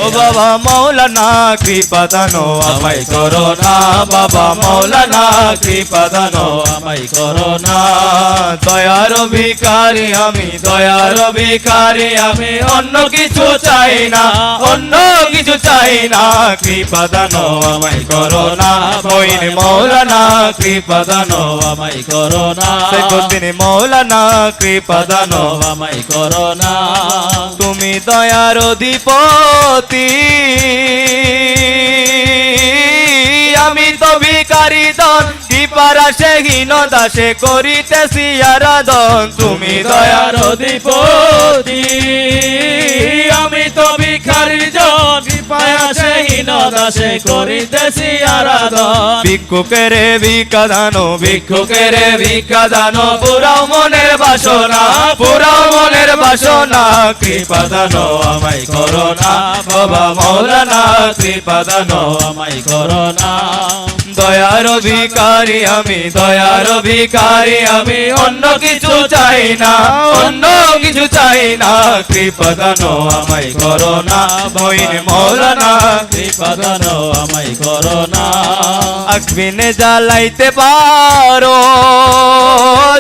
ও বাবা মৌলানা কৃপা দানো আমায় করো না, বাবা মৌলানা কৃপা দানো আমায় করো না। দয়ার ভিখারি আমি, দয়ার ভিখারি আমি, অন্য কিছু চাই না, অন্য কিছু চাই না, কৃপা দানো আমায় করো না। মঈন মৌলানা কৃপা দানো আমায় করো না, সেকুদ্দিন মৌলানা কৃপা দানো আমায় করো না। তুমি দয়ার অধিপতি, আমি তো ভিখারি দন, কৃপার আশে হীন দাসে করিতেছি আরাধন। তুমি দয়ার অধিপতি, আমি তো ভিখারি জন, কৃপার আশে হীন দাসে করিতেছি আরাধন। ভিক্ষুকের ভিক্ষা দানো, ভিক্ষুকের ভিক্ষা দানো, পুরাও মনের বাসনা, পুরাও মনের বাসনা, কৃপা দানো আমায় করো না, বাবা মৌলানা কৃপা দানো আমায় করো না। দয়ার ভিখারি আমি, দয়ার ভিখারি আমি, অন্য কিছু চাই না, অন্য কিছু চাই না, কৃপা দানো আমায় করো না। মঈন মৌলানা কৃপা দানো আমায় করো না। আগুনে জ্বালাইতে পারো,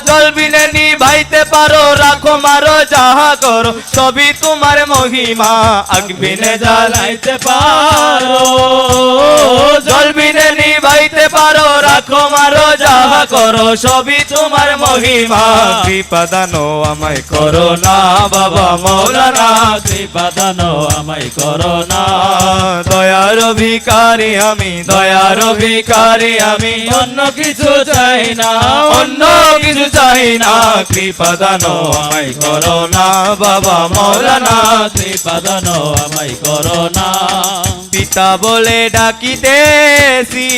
জলবিনে নিভাইতে পারো, রাখো মারো যাহা করো, সবই তোমার মহিমা। আগুনে জ্বালাইতে পারো, জলবিনে নিভাইতে পারো, রাখো মারো যাহা করো, সবই তোমার মহিমা। কৃপা দানো আমায় করো না, বাবা মৌলানা কৃপা দানো আমায় করো না। দয়ার ভিখারি আমি, দয়ার ভিখারি আমি, অন্য কিছু চাই না, অন্য কিছু চাই না, কৃপা দানো আমায় করো না, বাবা মৌলানা কৃপা দানো আমায় করো না। পিতা বলে ডাকিতেছি,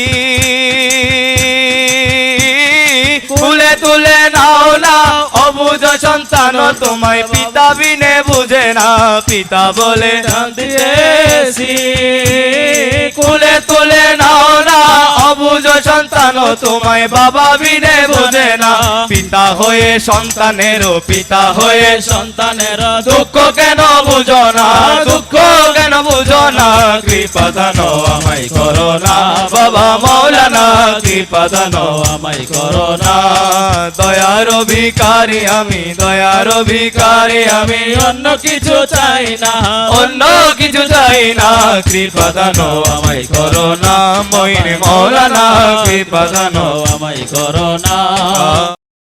তুলে তুলে নাও না, অবুঝ সন্তান তোমায় পিতা বিনে বুঝে না। পিতা বলে ডাকিতেছি, তুলে তুলে নাও না, অবুঝ সন্তান তোমায় বাবা বিনে বুঝে না। পিতা হয়ে সন্তানেরও, পিতা হয়ে সন্তানেরও দুঃখ কেন বুঝো না, দুঃখ কেন বুঝো না, কৃপা দানো আমায় করো না, বাবা মৌলানা কৃপা দানো আমায় করো না। দয়ার ভিখারি আমি, দয়ার ভিখারি আমি, অন্য কিছু চাই না, অন্য কিছু চাই না, কৃপা দানো আমায় করো না। মঈন মৌলানা কৃপা দানো আমায় করো না।